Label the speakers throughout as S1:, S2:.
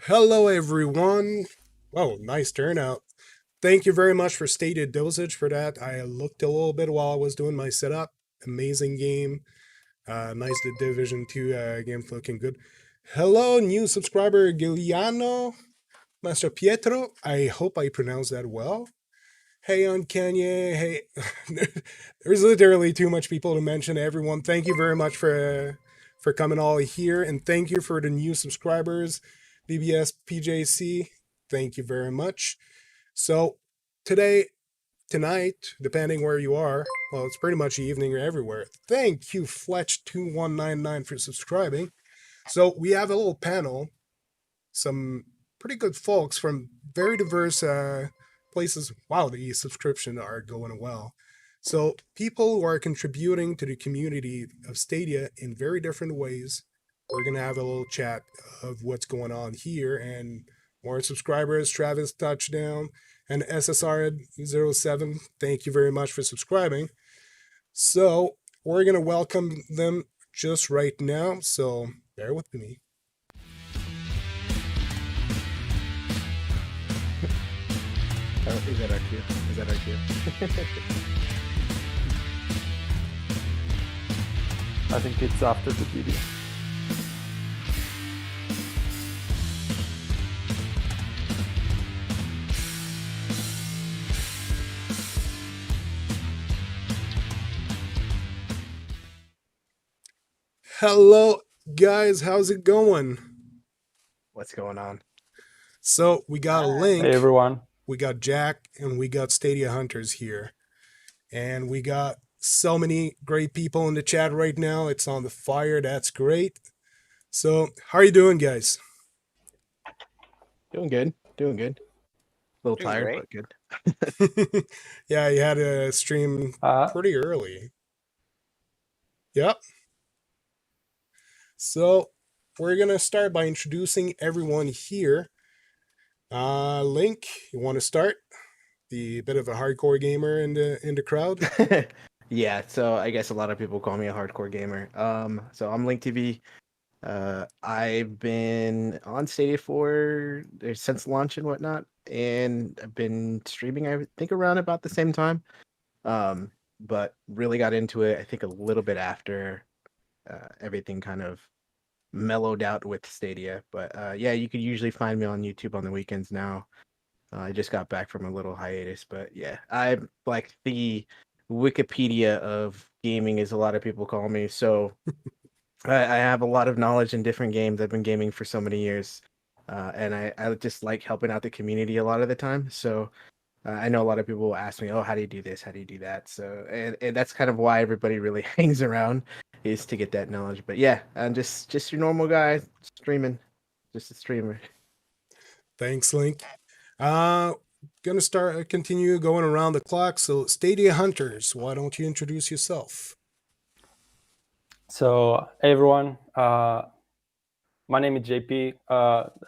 S1: Hello, everyone. Whoa, nice turnout. Thank you very much for stated dosage for that. I looked a little bit while I was doing my setup. Amazing game. Nice the Division 2 game's looking good. Hello, new subscriber Giuliano, Master Pietro. I hope I pronounced that well. Hey, on Kanye. Hey, there's literally too much people to mention. Everyone, thank you very much for coming all here, and thank you for the new subscribers, BBS PJC. Thank you very much. So today, tonight, depending where you are, well, it's pretty much evening everywhere. Thank you, Fletch2199, for subscribing. So we have a little panel, some pretty good folks from very diverse places. Wow, the subscription are going well. So people who are contributing to the community of Stadia in very different ways. We're gonna have a little chat of what's going on here and more subscribers. Travis Touchdown and SSR07. Thank you very much for subscribing. So we're gonna welcome them just right now. So bear with me.
S2: Oh, is that our cue? Is that our cue?
S3: I think it's after the video.
S1: Hello, guys. How's it going?
S2: What's going on?
S1: So we got a Link,
S3: Hey everyone.
S1: we got Jack, and we got Stadia Hunters here. And we got so many great people in the chat right now. It's on the fire. That's great. So, how are you doing, guys?
S2: Doing good. Doing good. A little
S4: Doing
S2: tired,
S4: great.
S2: but good.
S1: Yeah, you had a stream pretty early. Yep. So, we're going to start by introducing everyone here. Link, you want to start? The bit of a hardcore gamer in the crowd.
S2: Yeah, so I guess a lot of people call me a hardcore gamer. So I'm LinkTV. I've been on Stadia for since launch and whatnot, and I've been streaming, I think, around about the same time. But really got into it, I think, a little bit after everything kind of mellowed out with Stadia. But yeah, you could usually find me on YouTube on the weekends now. I just got back from a little hiatus, but yeah, I'm like the Wikipedia of gaming, as a lot of people call me. So I have a lot of knowledge in different games. I've been gaming for so many years, and I just like helping out the community a lot of the time. So I know a lot of people will ask me, "Oh, how do you do this? How do you do that?" So and that's kind of why everybody really hangs around, is to get that knowledge. But yeah, I'm just your normal guy streaming, just a streamer.
S1: Thanks, Link. Gonna continue going around the clock. So, Stadia Hunters, why don't you introduce yourself?
S3: So hey everyone, my name is JP.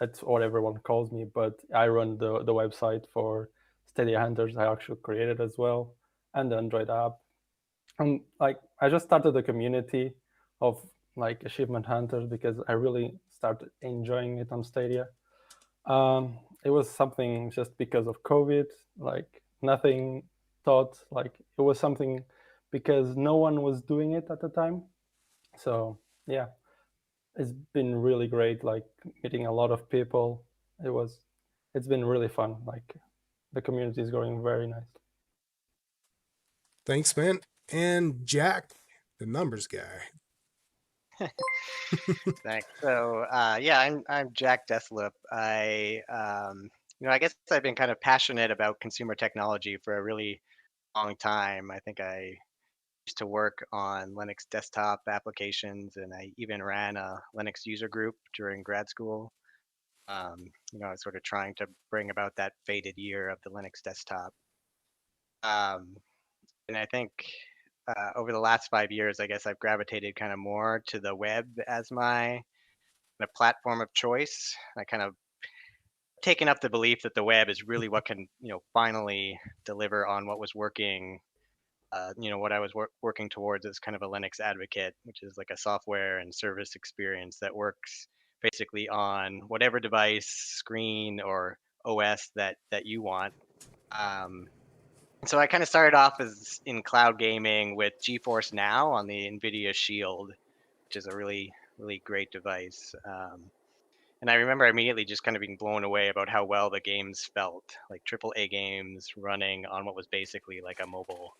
S3: That's what everyone calls me, but I run the website for Stadia Hunters. I actually created as well, and the Android app. Like I just started the community of like achievement hunters because I really started enjoying it on Stadia. It was something just because of COVID, like nothing thought, like it was something because no one was doing it at the time. So yeah, it's been really great, like meeting a lot of people. It's been really fun. Like the community is growing very nice.
S1: Thanks, man. And Jack, the numbers guy.
S4: Thanks. So, yeah, I'm Jack Deslippe. I guess I've been kind of passionate about consumer technology for a really long time. I think I used to work on Linux desktop applications, and I even ran a Linux user group during grad school. I was sort of trying to bring about that faded year of the Linux desktop. Um, and I think over the last 5 years, I guess I've gravitated kind of more to the web as my a platform of choice. I kind of taken up the belief that the web is really what can, finally deliver on what was working. What I was working towards as kind of a Linux advocate, which is like a software and service experience that works basically on whatever device, screen, or OS that you want. So I kind of started off as in cloud gaming with GeForce Now on the NVIDIA Shield, which is a really great device. And I remember immediately just kind of being blown away about how well the games felt, like AAA games running on what was basically like a mobile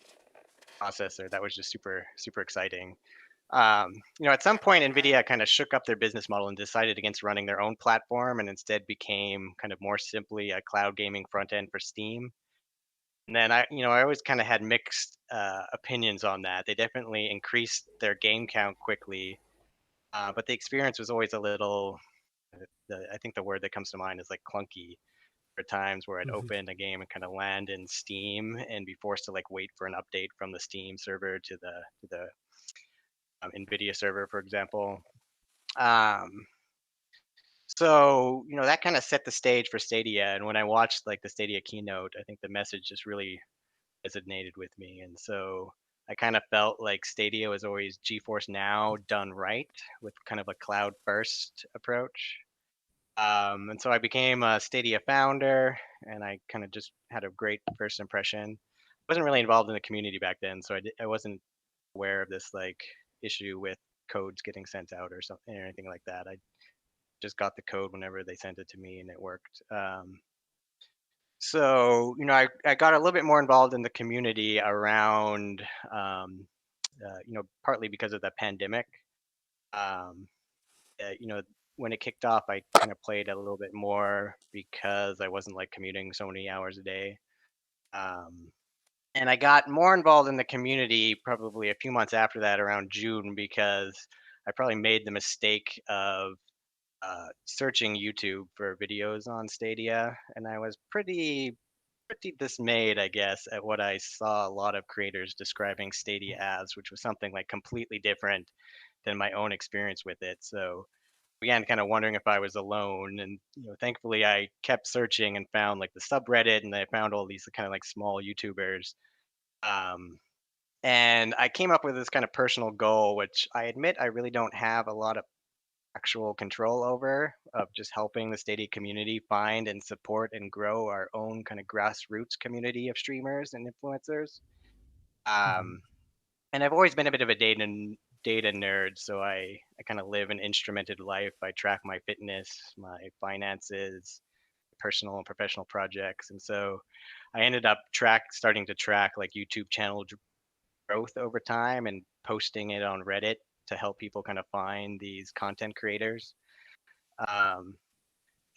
S4: processor. That was just super exciting. At some point, NVIDIA kind of shook up their business model and decided against running their own platform and instead became kind of more simply a cloud gaming front end for Steam. And then I always kind of had mixed opinions on that. They definitely increased their game count quickly, but the experience was always a little. I think the word that comes to mind is like clunky. For times where I'd open a game and kind of land in Steam and be forced to like wait for an update from the Steam server to the NVIDIA server, for example. Um, so that kind of set the stage for Stadia. And when I watched like the Stadia keynote, I think the message just really resonated with me. And so I kind of felt like Stadia was always GeForce Now done right with kind of a cloud first approach. And so I became a Stadia founder, and I kind of just had a great first impression. Wasn't really involved in the community back then, so I wasn't aware of this like issue with codes getting sent out or something or anything like that. I just got the code whenever they sent it to me, and it worked. I got a little bit more involved in the community around, partly because of the pandemic. Um, when it kicked off, I kind of played a little bit more because I wasn't like commuting so many hours a day. Um, and I got more involved in the community probably a few months after that, around June, because I probably made the mistake of searching YouTube for videos on Stadia, and I was pretty dismayed, I guess, at what I saw a lot of creators describing Stadia as, which was something like completely different than my own experience with it. So began kind of wondering if I was alone. And thankfully, I kept searching and found like the subreddit, and I found all these kind of like small YouTubers. Um, and I came up with this kind of personal goal, which I admit I really don't have a lot of actual control over, of just helping the Stadia community find and support and grow our own kind of grassroots community of streamers and influencers. Um, and I've always been a bit of a data nerd, so I kind of live an instrumented life. I track my fitness, my finances, personal and professional projects, and so I ended up starting to track like YouTube channel growth over time and posting it on Reddit to help people kind of find these content creators. Um,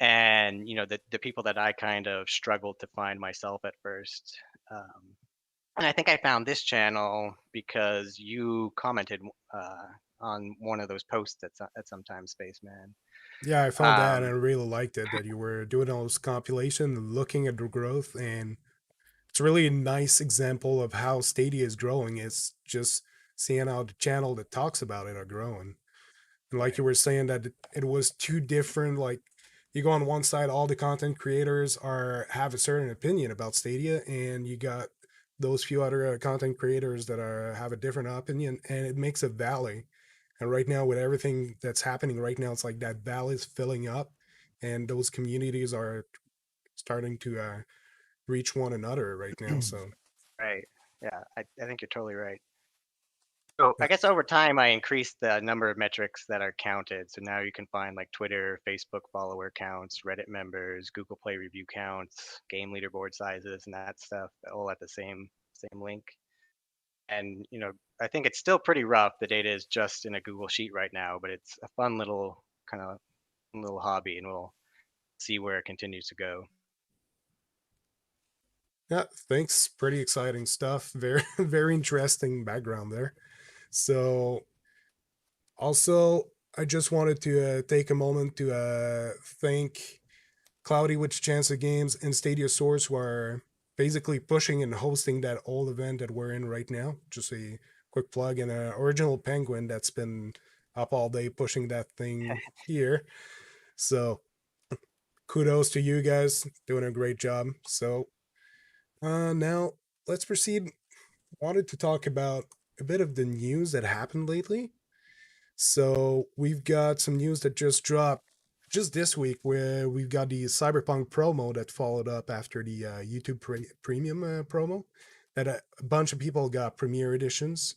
S4: and the people that I kind of struggled to find myself at first. And I think I found this channel because you commented on one of those posts at some time, Spaceman.
S1: Yeah, I found that and I
S4: Um,
S1: really liked it that you were doing all those compilation and looking at the growth, and it's really a nice example of how Stadia is growing. It's just seeing how the channel that talks about it are growing. And like you were saying that it was two different, like you go on one side, all the content creators are have a certain opinion about Stadia, and you got those few other content creators that are have a different opinion, and it makes a valley. And right now, with everything that's happening right now, it's like that valley is filling up, and those communities are starting to reach one another right now. So
S4: right. Yeah, I think you're totally right. So
S1: yeah,
S4: I guess over time, I increased the number of metrics that are counted. So now you can find like Twitter, Facebook follower counts, Reddit members, Google Play review counts, game leaderboard sizes, and that stuff all at the same link. And I think it's still pretty rough. The data is just in a Google sheet right now, but it's a fun little kind of little hobby, and we'll see where it continues to go.
S1: yeah, thanks. Pretty exciting stuff. Very very interesting background there. So also, I just wanted to take a moment to thank Cloudy with Chance of Games and Stadia Source, who are basically pushing and hosting that whole event that we're in right now. Just a quick plug, and Original Penguin that's been up all day pushing that thing here. So kudos to you guys, doing a great job. So now let's proceed. Wanted to talk about a bit of the news that happened lately. So we've got some news that just dropped. just this week where we've got the Cyberpunk promo that followed up after the YouTube Premium promo. That a bunch of people got Premier editions.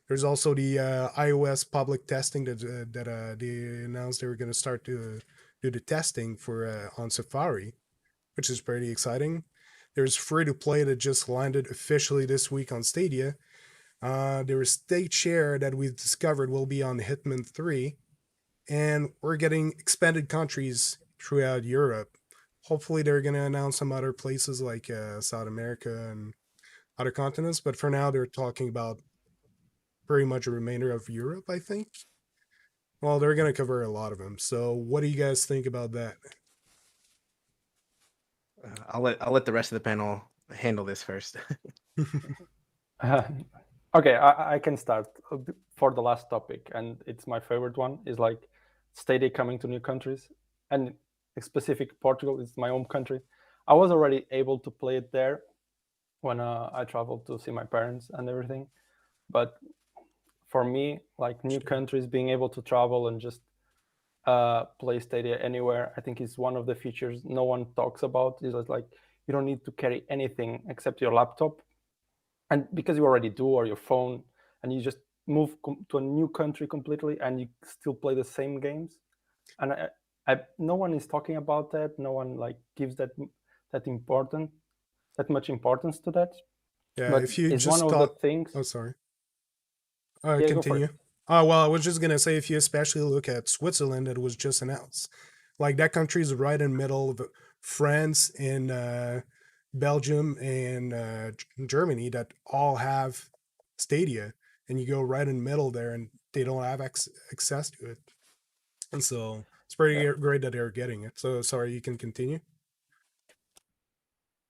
S1: There's also the iOS public testing that they announced they were going to start to do the testing for on Safari, which is pretty exciting. There's free to play that just landed officially this week on Stadia. There is state share that we've discovered will be on Hitman 3, and we're getting expanded countries throughout Europe. Hopefully, they're going to announce some other places like South America and other continents, but for now, they're talking about pretty much a remainder of Europe, I think. Well, they're going to cover a lot of them. So, what do you guys think about that?
S2: I'll let the rest of the panel handle this first.
S3: Okay, I can start for the last topic, and it's my favorite one. Is like Stadia coming to new countries, and specific Portugal is my home country. I was already able to play it there when I traveled to see my parents and everything, but for me, like new countries, being able to travel and just play Stadia anywhere, I think is one of the features no one talks about. Is like you don't need to carry anything except your laptop, and because you already do, or your phone, and you just move to a new country completely, and you still play the same games. And no one is talking about that. No one like gives that much importance to that.
S1: Yeah,
S3: But
S1: if you
S3: it's one
S1: just
S3: of the
S1: thought.
S3: things.
S1: Oh, sorry.
S3: Yeah, go for
S1: Continue.
S3: it.
S1: Oh, well, I was just going to say if you especially look at Switzerland, that was just announced. Like, that country is right in the middle of France and Belgium and Germany that all have Stadia. And you go right in the middle there and they don't have access to it. And so it's pretty
S3: Yeah.
S1: great that they're getting it. So, sorry, you can continue.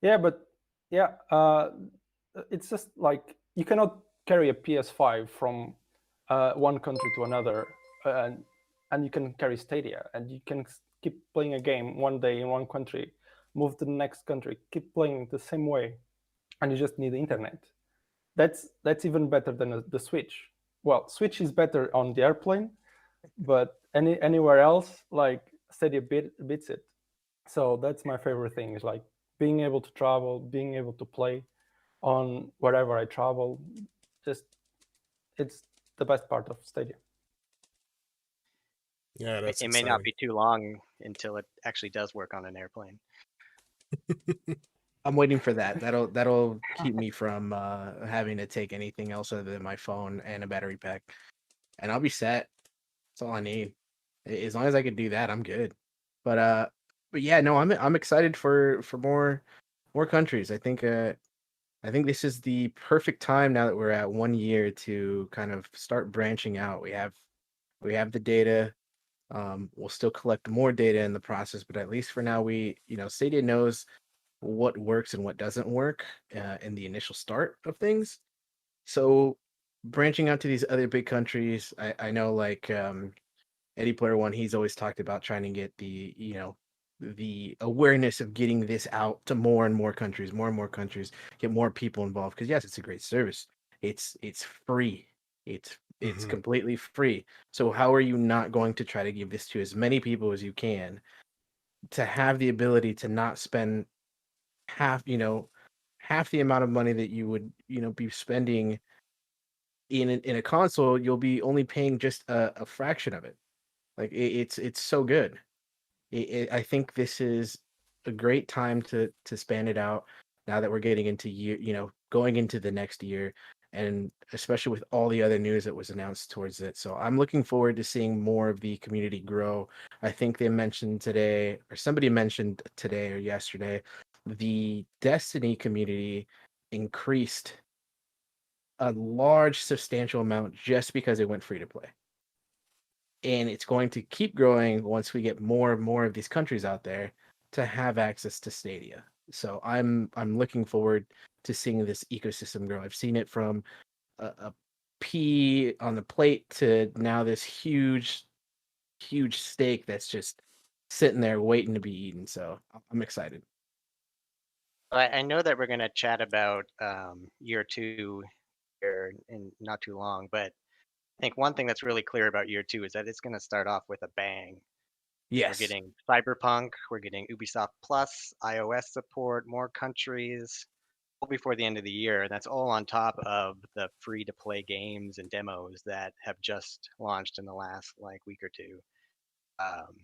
S3: Yeah, but yeah, it's just like you cannot carry a PS5 from one country to another, and you can carry Stadia, and you can keep playing a game one day in one country, move to the next country, keep playing the same way, and you just need the internet. That's even better than the Switch. Well, Switch is better on the airplane, but anywhere else, like Stadia beats it. So that's my favorite thing, is like being able to travel, being able to play on wherever I travel. Just it's the best part of Stadia.
S1: Yeah, that's
S4: It may not
S1: exciting.
S4: be too long until it actually does work on an airplane.
S2: I'm waiting for that. That'll keep me from having to take anything else other than my phone and a battery pack, and I'll be set. That's all I need. As long as I can do that, I'm good. But yeah, no, I'm excited for more countries. I think this is the perfect time now that we're at 1 year to kind of start branching out. We have the data. We'll still collect more data in the process, but at least for now, Stadia knows what works and what doesn't work in the initial start of things. So branching out to these other big countries, I know like Eddie Player One, he's always talked about trying to get the awareness of getting this out to more and more countries, get more people involved. Because yes, it's a great service. It's free. It's
S1: Mhm.
S2: completely free. So how are you not going to try to give this to as many people as you can to have the ability to not spend half, half the amount of money that you would, be spending in a console, you'll be only paying just a fraction of it. Like it's so good. I think this is a great time to span it out now that we're getting into going into the next year, and especially with all the other news that was announced towards it. So I'm looking forward to seeing more of the community grow. I think they mentioned today, or somebody mentioned today or yesterday, the Destiny community increased a large, substantial amount just because it went free to play. And it's going to keep growing once we get more and more of these countries out there to have access to Stadia. So I'm looking forward to seeing this ecosystem grow. I've seen it from a pea on the plate to now this huge steak that's just sitting there waiting to be eaten. So I'm excited.
S4: I know that we're going to chat about year two here in not too long, but I think one thing that's really clear about year two is that it's going to start off with a bang. We're
S2: Yes.
S4: getting Cyberpunk, we're getting Ubisoft Plus, iOS support, more countries, all before the end of the year. And that's all on top of the free to play games and demos that have just launched in the last like week or two. Um,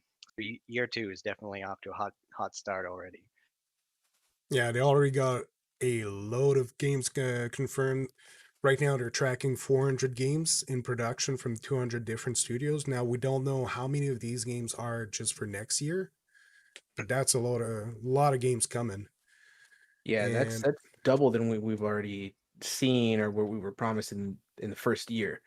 S4: year two is definitely off to a hot start already.
S1: Yeah, they already got a load of games confirmed. Right now, they're tracking 400 games in production from 200 different studios. Now, we don't know how many of these games are just for next year, but that's a lot of games coming.
S2: Yeah, that's
S1: And
S2: double than we've already seen or what we were promised in the first year.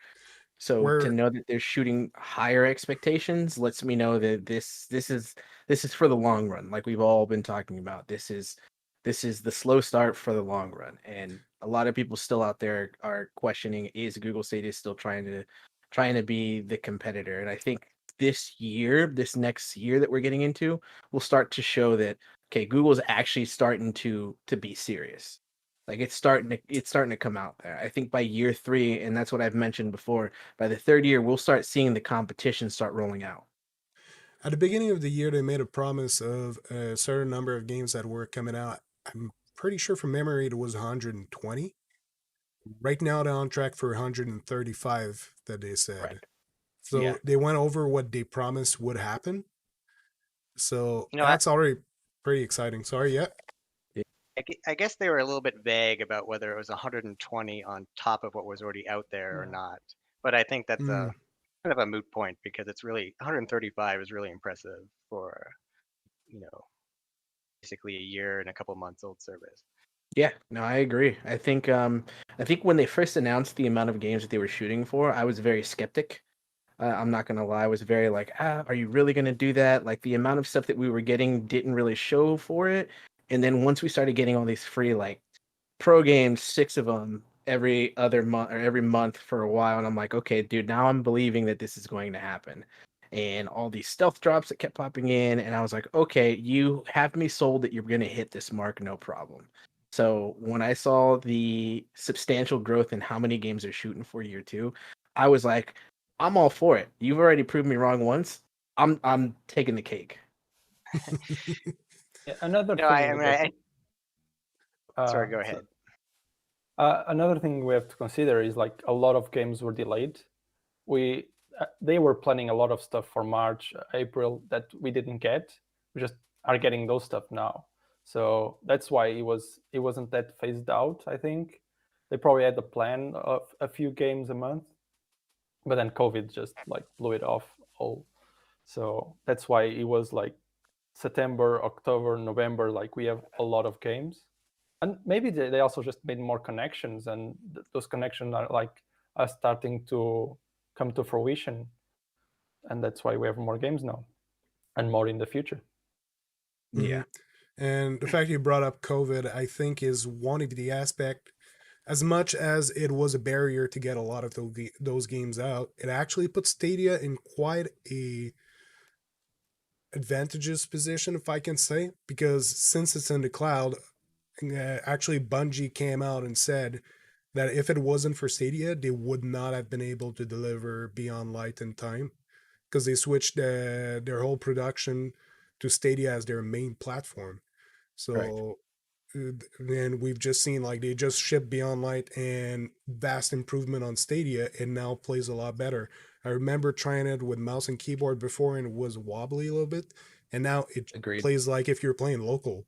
S2: So to
S1: we're
S2: know that they're shooting higher expectations lets me know that this is for the long run, like we've all been talking about. This is the slow start for the long run, and a lot of people still out there are questioning: is Google Stadia still trying to be the competitor? And I think this next year that we're getting into, will start to show that okay, Google's actually starting to be serious. Like it's starting to come out there. I think by year 3, and that's what I've mentioned before, by the 3rd year, we'll start seeing the competition start rolling out.
S1: at the beginning of the year, they made a promise of a certain number of games that were coming out. I'm pretty sure from memory it was 120. Right now, they're on track for 135 that they said.
S2: Right. Yeah.
S1: So they went over what they promised would happen. So
S4: You know,
S1: that's already pretty exciting. Sorry, yeah.
S4: I guess they were a little bit vague about whether it was 120 on top of what was already out there or
S3: Yeah.
S4: not. But I think that's
S1: Mm.
S4: a kind of a moot point because it's really 135 is really impressive for, you know, basically a year and a couple months old service.
S2: Yeah, no, I agree. I think when they first announced the amount of games that they were shooting for, I was very skeptic. I'm not gonna lie, I was very like, are you really gonna do that? Like the amount of stuff that we were getting didn't really show for it. And then once we started getting all these free like pro games, 6 of them every other month or every month for a while, and I'm like, okay, dude, now I'm believing that this is going to happen. And all these stealth drops that kept popping in, and I was like, okay, you have me sold that you're gonna hit this mark, no problem. So when I saw the substantial growth in how many games they're shooting for year 2, I was like, I'm all for it. You've already proved me wrong once. I'm taking the cake.
S3: Yeah, another
S4: No, I
S3: thing
S4: mean,
S3: that
S4: sorry, go
S3: so,
S4: ahead.
S3: another thing we have to consider is like a lot of games were delayed. We They were planning a lot of stuff for March, April that we didn't get. We just are getting those stuff now. So that's why it wasn't that phased out. I think they probably had a plan of a few games a month, but then COVID just like blew it off all. So that's why it was like September, October, November. Like we have a lot of games, and maybe they also just made more connections, and those connections are starting to come to fruition, and that's why we have more games now and more in the future.
S1: Hmm.
S2: Yeah.
S1: And the fact you brought up COVID, I think, is one of the aspect. As much as it was a barrier to get a lot of those games out, it actually put Stadia in quite a advantageous position, if I can say, because since it's in the cloud, actually Bungie came out and said that if it wasn't for Stadia, they would not have been able to deliver Beyond Light in time because they switched their whole production to Stadia as their main platform.
S2: Right.
S1: So then we've just seen like they just shipped Beyond Light and vast improvement on Stadia. It now plays a lot better. I remember trying it with mouse and keyboard before and it was wobbly a little bit, and now it
S2: Agreed.
S1: plays like if you're playing local.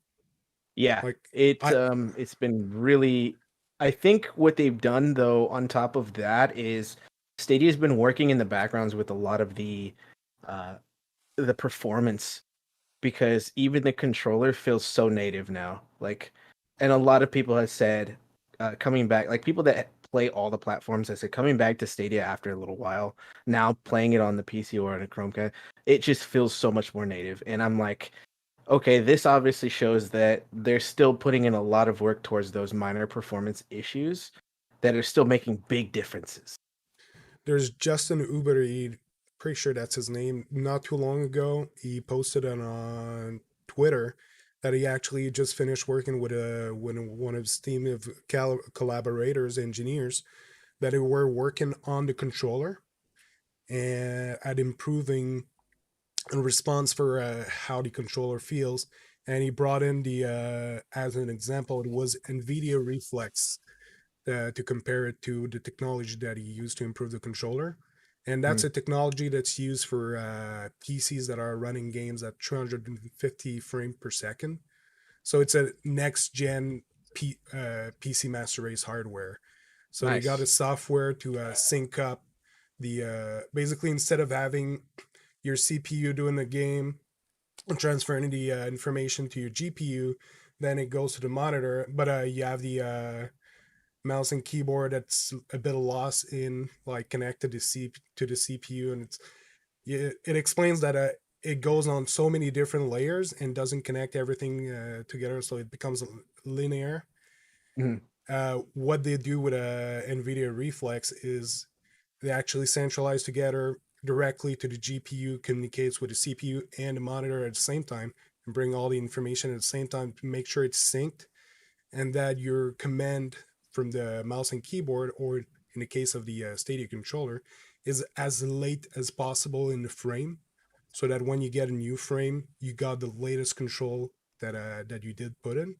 S2: Yeah,
S1: Like I
S2: it's been really. I think what they've done though, on top of that, is Stadia's been working in the backgrounds with a lot of uh, the performance, because even the controller feels so native now. Like, and a lot of people have said, coming back, like people that play all the platforms, I said coming back to Stadia after a little while, now playing it on the PC or on a Chromecast, it just feels so much more native. And I'm like, okay, this obviously shows that they're still putting in a lot of work towards those minor performance issues that are still making big differences.
S1: There's Justin Uber, pretty sure that's his name. Not too long ago, he posted on Twitter that he actually just finished working with one of his team of collaborators, engineers, that they were working on the controller and at improving a response for how the controller feels. And he brought in the as an example, it was NVIDIA Reflex to compare it to the technology that he used to improve the controller. And that's
S2: Mm.
S1: a technology that's used for PCs that are running games at 250 frames per second. So it's a next gen PC Master Race hardware. So they got a
S2: Nice.
S1: software to sync up the basically, instead of having your CPU doing the game and transferring the information to your GPU, then it goes to the monitor. But you have the mouse and keyboard that's a bit lost in like connected to the CPU, and it explains that it goes on so many different layers and doesn't connect everything together, so it becomes linear.
S2: Mhm.
S1: What they do with a NVIDIA Reflex is they actually centralize together directly to the GPU, communicates with the CPU and the monitor at the same time, and bring all the information at the same time to make sure it's synced, and that your command from the mouse and keyboard, or in the case of the Stadia controller, is as late as possible in the frame, so that when you get a new frame, you got the latest control that you did put in.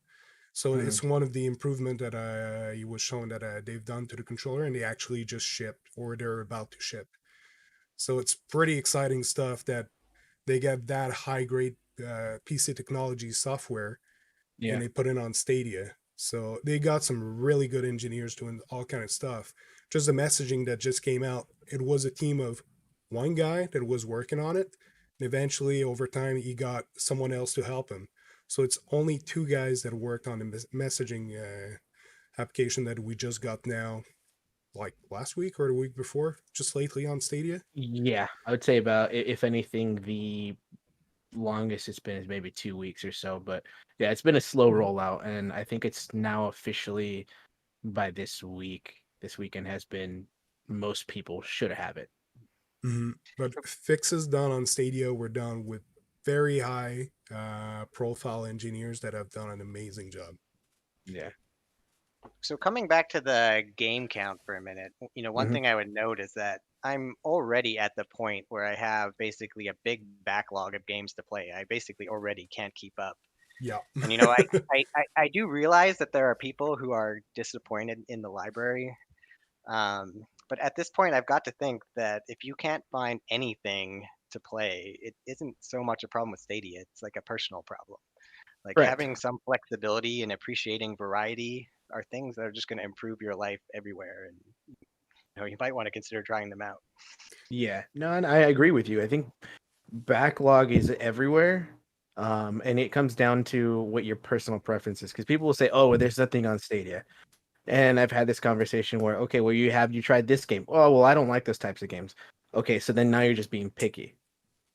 S1: So
S2: Mhm.
S1: it's one of the improvement that he was showing that they've done to the controller, and they actually just shipped or they're about to ship. So it's pretty exciting stuff that they get that high grade PC technology software and
S2: Yeah.
S1: they put it on Stadia. So they got some really good engineers doing all kind of stuff. Just the messaging that just came out, it was a team of one guy that was working on it. And eventually, over time, he got someone else to help him. So it's only two guys that worked on the messaging application that we just got now, like last week or the week before, just lately on Stadia.
S2: Yeah, I would say about if anything, the longest it's been is maybe 2 weeks or so. But yeah, it's been a slow rollout, and I think it's now officially by this week. This weekend has been most people should have it.
S1: Mhm. But fixes done on Stadia were done with very high profile engineers that have done an amazing job.
S2: Yeah.
S4: So coming back to the game count for a minute, one
S2: Hmm.
S4: thing I would note is that I'm already at the point where I have basically a big backlog of games to play. I basically already can't keep up.
S1: Yeah.
S4: And I do realize that there are people who are disappointed in the library. But at this point, I've got to think that if you can't find anything to play, it isn't so much a problem with Stadia. It's like a personal problem. Like
S2: Correct.
S4: having some flexibility and appreciating variety are things that are just going to improve your life everywhere. And you might want to consider trying them out.
S2: Yeah. No, and I agree with you. I think backlog is everywhere. And it comes down to what your personal preference is. Because people will say, "Oh, well, there's nothing on Stadia." And I've had this conversation where, okay, well, you tried this game? Oh, well, I don't like those types of games. Okay, so then now you're just being picky.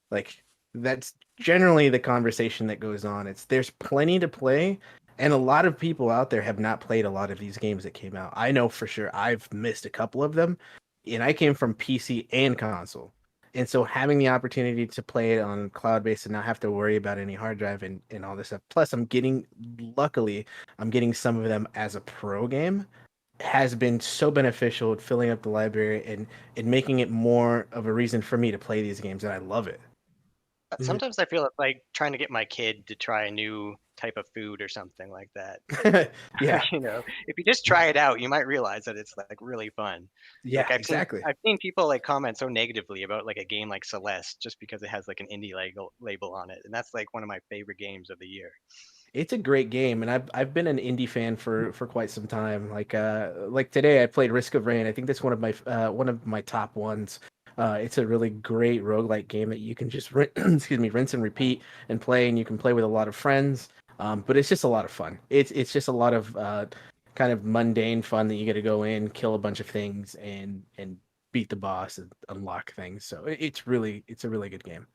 S2: Like that's generally the conversation that goes on. It's there's plenty to play, and a lot of people out there have not played a lot of these games that came out. I know for sure I've missed a couple of them, and I came from PC and console. And so having the opportunity to play it on cloud based and not have to worry about any hard drive and all this stuff. Plus luckily, I'm getting some of them as a pro game has been so beneficial at filling up the library and making it more of a reason for me to play these games, and I love it.
S1: Mhm.
S4: Sometimes I feel it's like trying to get my kid to try a new type of food or something like that.
S2: Yeah,
S4: If you just try it out, you might realize that it's like really fun.
S2: yeah,
S4: Like
S2: exactly.
S4: I've seen people like comment so negatively about like a game like Celeste just because it has like an indie label on it, and that's like one of my favorite games of the year.
S2: It's a great game, and I've been an indie fan for quite some time. Like today, I played Risk of Rain. I think that's one of my top ones. It's a really great roguelike game that you can just excuse me, rinse and repeat and play, and you can play with a lot of friends. But it's just a lot of fun. It's just a lot of kind of mundane fun that you get to go in, kill a bunch of things, and beat the boss and unlock things. So it's a really good game.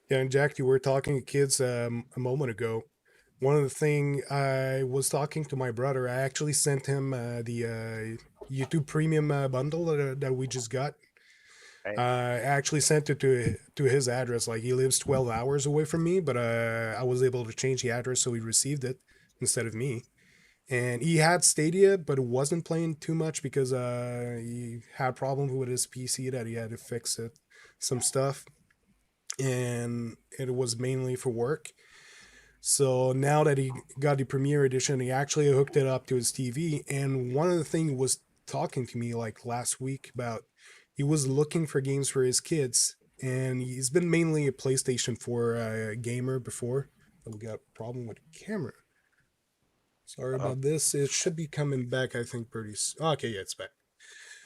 S1: Yeah, and Jack, you were talking to kids a moment ago. One of the thing I was talking to my brother, I actually sent him the YouTube Premium bundle that we just got.
S4: Right?
S1: I actually sent it to his address. Like he lives 12 hours away from me, but I was able to change the address so he received it instead of me. And he had Stadia, but it wasn't playing too much because he had problems with his PC that he had to fix it, some stuff. and it was mainly for work. So now that he got the Premiere Edition, he actually hooked it up to his TV. And one of the things he was talking to me like last week about, he was looking for games for his kids, and he's been mainly a PlayStation 4 gamer before. We got a problem with the camera. Sorry about this. It should be coming back, I think, pretty soon. Okay, yeah, it's back.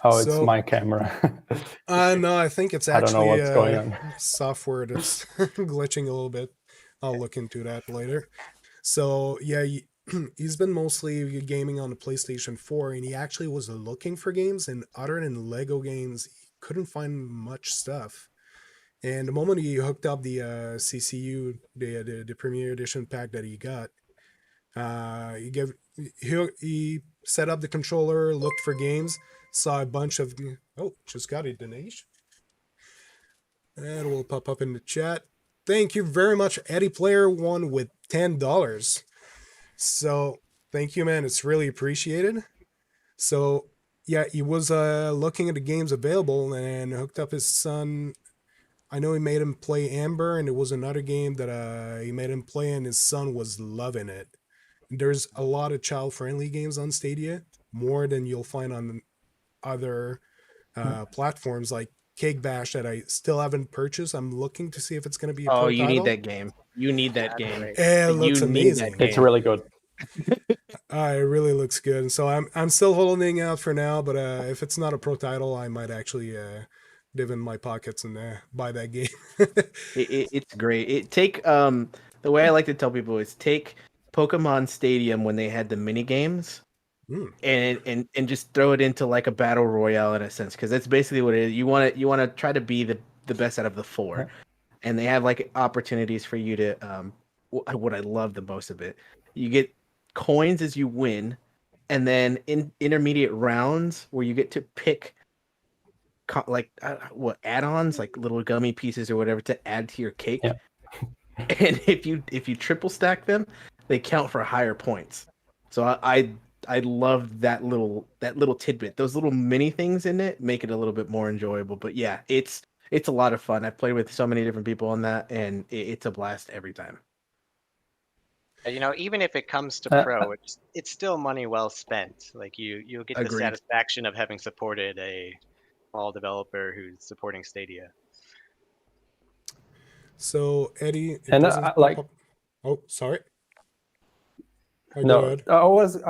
S3: Oh, it's
S1: So,
S3: my camera.
S1: no, I think it's
S3: I don't know
S1: actually
S3: what's going on.
S1: software that's glitching a little bit. I'll look into that later. So, yeah, he's been mostly gaming on the PlayStation 4, and he actually was looking for games, and other than Lego games, he couldn't find much stuff. And the moment he hooked up the CCU, the Premiere Edition pack that he got, he gave he set up the controller, looked for games, saw a bunch of, oh, just got a donation. And it will pop up in the chat. Thank you very much, Eddie Player One with $10. So thank you, man. It's really appreciated. So yeah, he was looking at the games available and hooked up his son. I know he made him play Amber, and it was another game that he made him play, and his son was loving it. There's a lot of child-friendly games on Stadia, more than you'll find on other platforms like Cake Bash that I still haven't purchased. I'm looking to see if it's going to be a
S2: Oh,
S1: pro
S2: you need
S1: title.
S2: that game. You need that
S4: That's
S2: game.
S4: great.
S1: It looks
S2: You need that
S1: amazing.
S2: game.
S3: It's really good.
S1: It really looks good. And so I'm still holding out for now, but if it's not a pro title, I might actually div in my pockets and buy that game.
S2: It's great. It take the way I like to tell people is take Pokemon Stadium when they had the mini games
S1: Mm.
S2: and just throw it into like a battle royale in a sense, because that's basically what it is. You want to try to be the best out of the four, and they have like opportunities for you to what I love the most of it. You get coins as you win, and then in intermediate rounds where you get to pick like what add-ons, like little gummy pieces or whatever to add to your cake.
S3: Yeah.
S2: And if you triple stack them, they count for higher points. So I love that little tidbit. Those little mini things in it make it a little bit more enjoyable. But yeah, it's a lot of fun. I've played with so many different people on that, and it's a blast every time.
S4: You know, even if it comes to pro, it's still money well spent. Like you'll get the
S2: Agreed.
S4: satisfaction of having supported a small developer who's supporting Stadia.
S1: So Eddie, it
S3: And
S1: doesn't pop
S3: like,
S1: up. Oh, sorry. Go
S3: no,
S1: ahead.
S3: I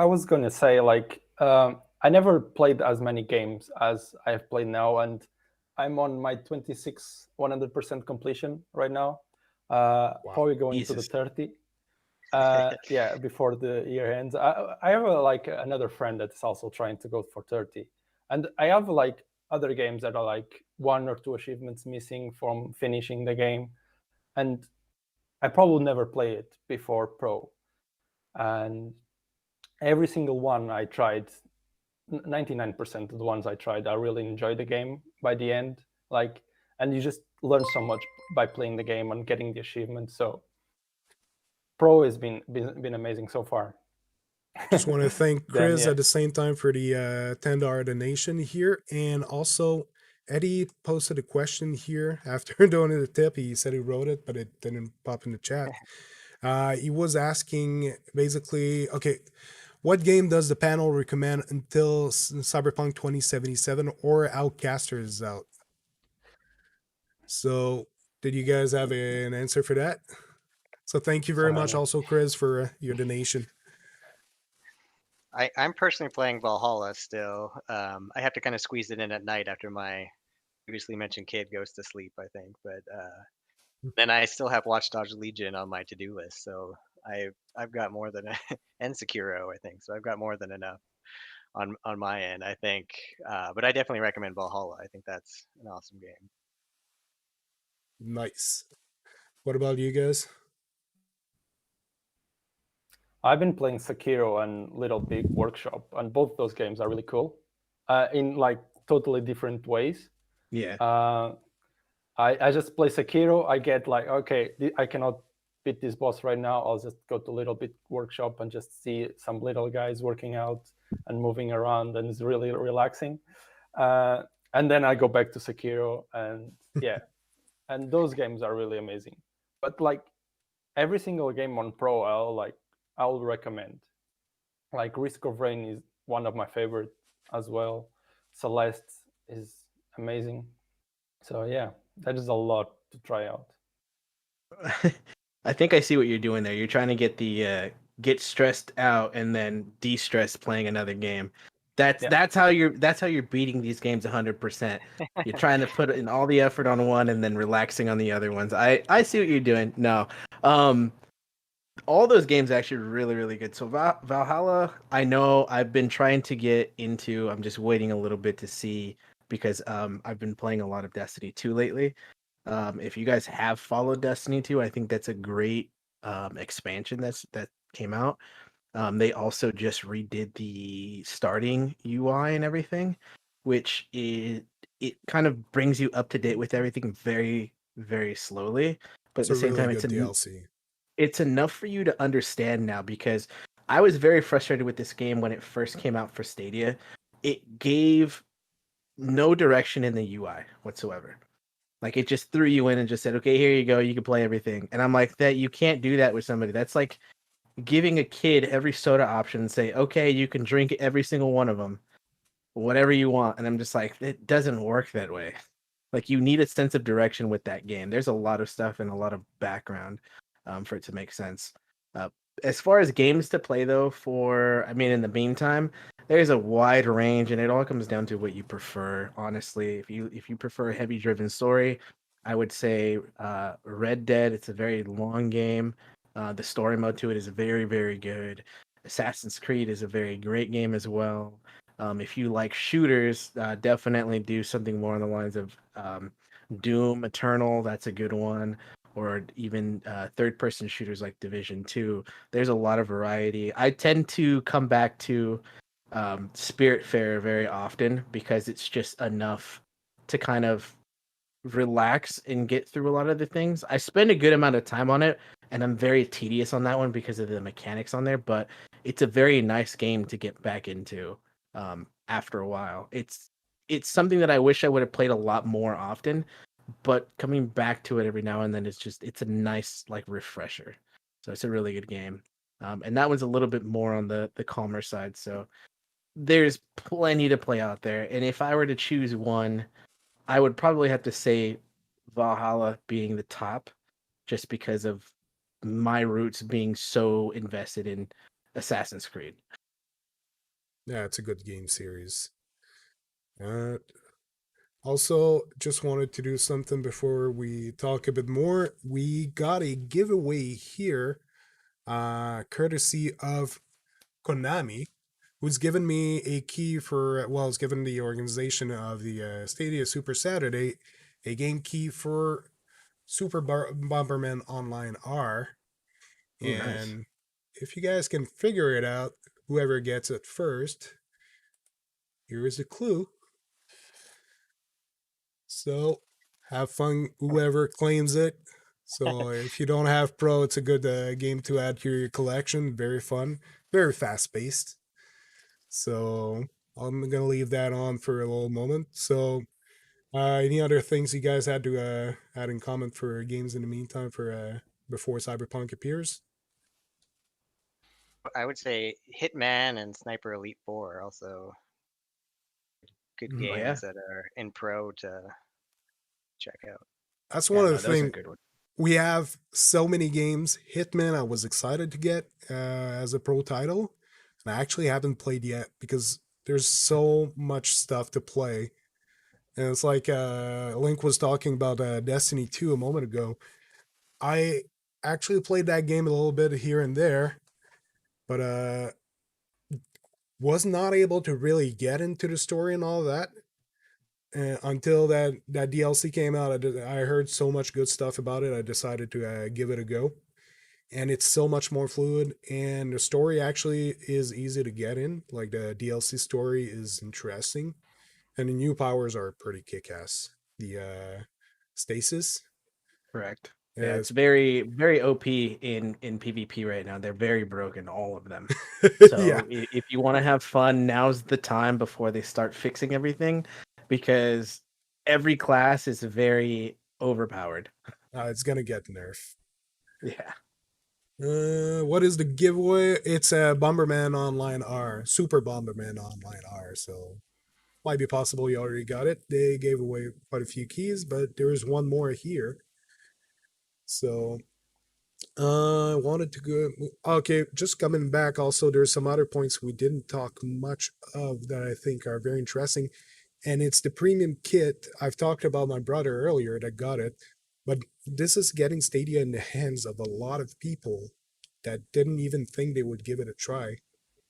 S3: was gonna say, like, I never played as many games as I've played now, and I'm on my 26 100% completion right now. Probably going to the
S2: Jesus.
S3: 30. Yeah, before the year ends. I have like another friend that's also trying to go for 30, and I have like other games that are like 1 or 2 achievements missing from finishing the game, and I probably never play it before pro. And every single one I tried, 99% of the ones I tried, I really enjoyed the game by the end. Like, and you just learn so much by playing the game and getting the achievements. So pro has been amazing so far.
S1: Just want to thank Chris
S3: yeah.
S1: at the same time for the $10 donation here. And also, Eddie posted a question here after doing the tip. He said he wrote it, but it didn't pop in the chat. He was asking basically, okay, what game does the panel recommend until Cyberpunk 2077 or Outcaster is out? So, did you guys have an answer for that? So, thank you very much, also, Chris, for your donation.
S4: I'm personally playing Valhalla still. I have to kind of squeeze it in at night after my previously mentioned kid goes to sleep, I think. But then I still have Watch Dogs Legion on my to-do list, so I've got more than and Sekiro, I think. So I've got more than enough on my end, I think. But I definitely recommend Valhalla. I think that's an awesome game.
S1: Nice. What about you guys?
S3: I've been playing Sekiro and Little Big Workshop, and both those games are really cool, in like totally different ways.
S2: Yeah.
S3: I just play Sekiro. I get like, okay, I cannot beat this boss right now. I'll just go to Little Big Workshop and just see some little guys working out and moving around, and it's really relaxing. And then I go back to Sekiro, and yeah, and those games are really amazing. But like every single game on Pro, I'll recommend. Like Risk of Rain is one of my favorite as well. Celeste is amazing. So yeah, that is a lot to try out.
S2: I think I see what you're doing there. You're trying to get the get stressed out and then de-stress playing another game. That's
S3: Yeah.
S2: that's how you're beating these games 100%. You're trying to put in all the effort on one and then relaxing on the other ones. I see what you're doing. No. All those games are actually really, really good. So Valhalla, I know I've been trying to get into. I'm just waiting a little bit to see because I've been playing a lot of Destiny 2 lately. If you guys have followed Destiny 2, I think that's a great expansion that came out. They also just redid the starting UI and everything, which it kind of brings you up to date with everything very, very slowly. But at
S1: It's
S2: the
S1: a
S2: same
S1: really
S2: time,
S1: good DLC.
S2: it's enough for you to understand now because I was very frustrated with this game when it first came out for Stadia. It gave no direction in the UI whatsoever. Like it just threw you in and just said, "Okay, here you go. You can play everything." And I'm like, "That you can't do that with somebody. That's like giving a kid every soda option and say, "Okay, you can drink every single one of them, whatever you want." And I'm just like, it doesn't work that way. Like you need a sense of direction with that game. There's a lot of stuff and a lot of background for it to make sense. Uh, as far as games to play though, I mean, in the meantime, there's a wide range, and it all comes down to what you prefer. Honestly, if you prefer a heavy driven story, I would say Red Dead. It's a very long game. The story mode to it is very, very good. Assassin's Creed is a very great game as well. If you like shooters, definitely do something more on the lines of Doom Eternal. That's a good one. Or even third-person shooters like Division 2. There's a lot of variety. I tend to come back to Spiritfarer very often because it's just enough to kind of relax and get through a lot of the things. I spend a good amount of time on it, and I'm very tedious on that one because of the mechanics on there, but it's a very nice game to get back into after a while. It's something that I wish I would have played a lot more often, but coming back to it every now and then it's a nice like refresher. So it's a really good game. And that one's a little bit more on the calmer side. So there's plenty to play out there. And if I were to choose one, I would probably have to say Valhalla being the top, just because of my roots being so invested in Assassin's Creed.
S1: Yeah, it's a good game series. Uh, Also, just wanted to do something before we talk a bit more. We got a giveaway here, courtesy of Konami, who's given me a key for, well, it's given the organization of the Stadia Super Saturday a game key for Bomberman Online R.
S2: Ooh, nice.
S1: And if you guys can figure it out, whoever gets it first, here is a clue. So have fun, whoever claims it. So if you don't have Pro, it's a good game to add to your collection. Very fun, very fast paced. So I'm gonna leave that on for a little moment. So any other things you guys had to add in comment for games in the meantime for before Cyberpunk appears?
S4: I would say Hitman and Sniper Elite 4 are also good
S1: Mhm.
S2: Oh yeah.
S4: games that are in Pro to check out.
S1: That's
S2: Yeah,
S1: one of the
S2: no, those are
S1: things.
S2: good ones.
S1: We have so many games. Hitman, I was excited to get as a pro title, and I actually haven't played yet because there's so much stuff to play. And it's like Link was talking about Destiny 2 a moment ago. I actually played that game a little bit here and there, but was not able to really get into the story and all that until that DLC came out. I heard so much good stuff about it. I decided to give it a go. And it's so much more fluid, and the story actually is easy to get in. Like the DLC story is interesting, and the new powers are pretty kick-ass. The stasis
S2: Correct. Yeah, it's
S1: is
S2: very, very OP in PvP right now. They're very broken, all of them.
S1: yeah,
S2: So if you want to have fun, now's the time before they start fixing everything, because every class is very overpowered.
S1: It's gonna get nerfed.
S2: Yeah.
S1: What is the giveaway? It's a Bomberman Online R, Super Bomberman Online R. So might be possible you already got it. They gave away quite a few keys, but there is one more here. So I wanted to go. Okay, just coming back. Also, there's some other points we didn't talk much of that I think are very interesting, and it's the premium kit. I've talked about my brother earlier that got it, but this is getting Stadia in the hands of a lot of people that didn't even think they would give it a try.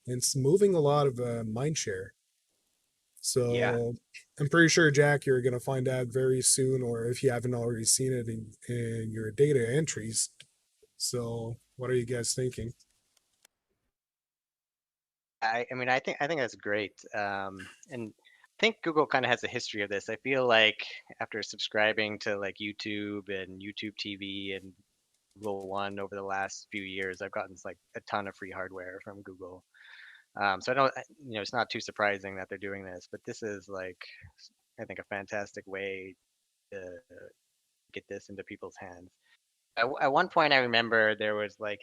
S1: And it's moving a lot of mind share.
S2: Yeah.
S1: So I'm pretty sure, Jack, you're going to find out very soon, or if you haven't already seen it in your data entries. So what are you guys thinking?
S4: I mean, I think that's great. And I think Google kind of has a history of this. I feel like after subscribing to like YouTube and YouTube TV and Google One over the last few years, I've gotten like a ton of free hardware from Google. So I don't, it's not too surprising that they're doing this, but this is like, I think, a fantastic way to get this into people's hands. At one point, I remember there was like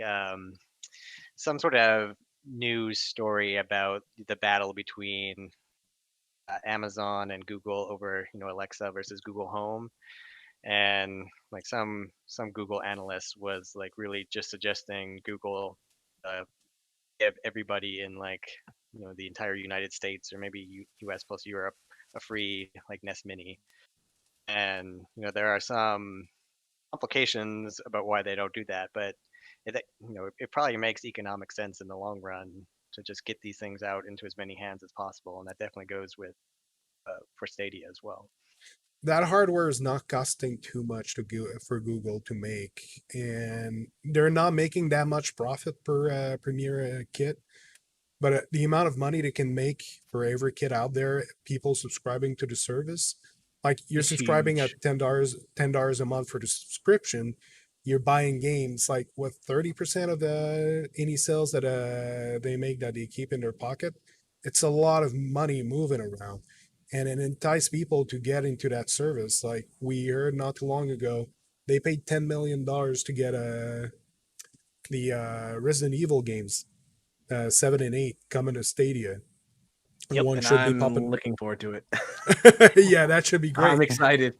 S4: some sort of news story about the battle between Amazon and Google over, Alexa versus Google Home, and like some Google analyst was like really just suggesting Google give everybody in like the entire United States or maybe U.S. plus Europe a free like Nest Mini, and there are some complications about why they don't do that, but it probably makes economic sense in the long run to just get these things out into as many hands as possible, and that definitely goes with for Stadia as well.
S1: That hardware is not costing too much for Google to make, and they're not making that much profit per Premiere kit. But the amount of money they can make for every kid out there, people subscribing to the service, like you're
S2: It's
S1: subscribing
S2: huge.
S1: at $10 a month for the subscription, you're buying games like what 30% of the any sales that they make that they keep in their pocket. It's a lot of money moving around, and it entice people to get into that service. Like we heard not too long ago, they paid $10 million to get the Resident Evil games 7 and 8 coming to Stadia. And
S2: Yep,
S1: one
S2: and
S1: should be
S2: I'm
S1: popping.
S2: looking forward to it.
S1: Yeah, that should be
S2: I'm
S1: great.
S2: excited.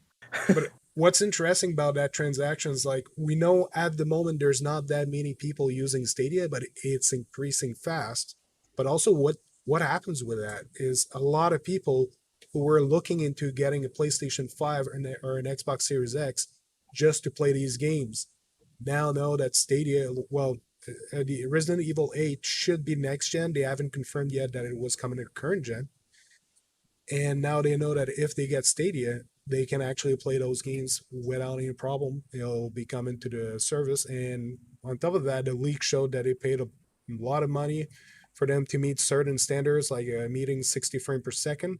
S1: But what's interesting about that transaction is like we know at the moment there's not that many people using Stadia, but it's increasing fast. But also what happens with that is a lot of people who were looking into getting a PlayStation 5 or an Xbox Series X just to play these games now know that Stadia, well, the Resident Evil 8 should be next gen. They haven't confirmed yet that it was coming to current gen. And now they know that if they get Stadia, they can actually play those games without any problem. It'll be coming to the service. And on top of that, the leak showed that they paid a lot of money for them to meet certain standards, like meeting 60 frames per second.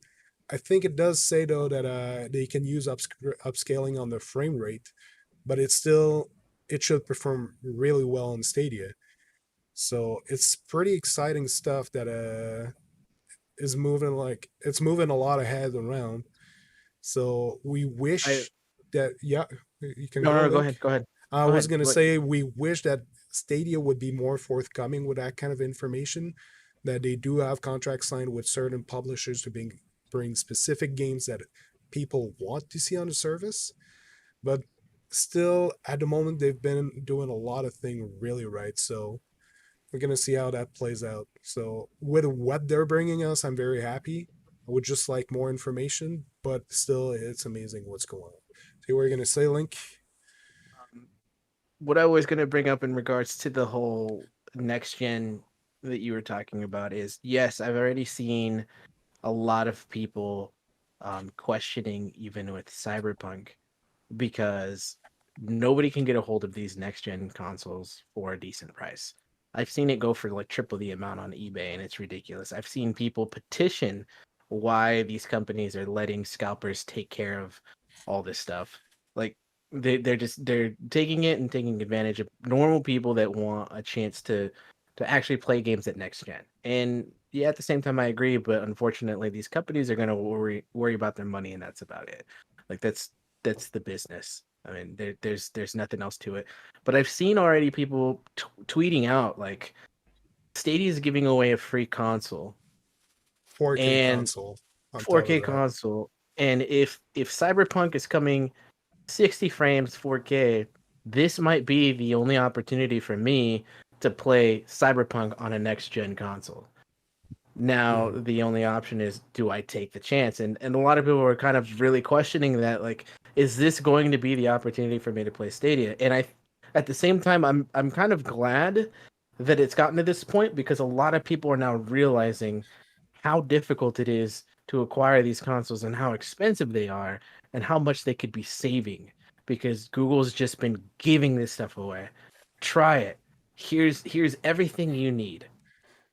S1: I think it does say though that they can use upscaling on the frame rate, but it should perform really well on Stadia. So it's pretty exciting stuff that is moving it's moving a lot of heads around. So we
S2: I
S1: wish that yeah, you can
S2: No,
S1: go
S2: no, go
S1: Link.
S2: ahead, go ahead,
S1: I
S2: go
S1: was
S2: ahead.
S1: gonna
S2: What?
S1: say we wish that Stadia would be more forthcoming with that kind of information. That they do have contracts signed with certain publishers to bring specific games that people want to see on the service. But still, at the moment, they've been doing a lot of things really right. So we're gonna see how that plays out. So with what they're bringing us, I'm very happy. I would just like more information, but still, it's amazing what's going on. See what you're gonna say, Link?
S2: Um, what I was going to bring up in regards to the whole next gen that you were talking about is yes, I've already seen a lot of people questioning even with Cyberpunk because nobody can get a hold of these next gen consoles for a decent price. I've seen it go for like triple the amount on eBay and it's ridiculous. I've seen people petition why these companies are letting scalpers take care of all this stuff. Like they're taking it and taking advantage of normal people that want a chance to actually play games at next gen. And yeah, at the same time I agree, but unfortunately these companies are going to worry about their money and that's about it. Like that's the business. I mean, there's nothing else to it. But I've seen already people tweeting out like Stadia is giving away a free console
S1: 4K
S2: and
S1: console on top of
S2: 4K
S1: that.
S2: console, and if Cyberpunk is coming 60 frames 4K, this might be the only opportunity for me to play Cyberpunk on a next gen console. Now the only option is, do I take the chance? And a lot of people were kind of really questioning that, like, is this going to be the opportunity for me to play Stadia? And I, at the same time, I'm kind of glad that it's gotten to this point, because a lot of people are now realizing how difficult it is to acquire these consoles and how expensive they are and how much they could be saving, because Google's just been giving this stuff away. Try it. Here's everything you need.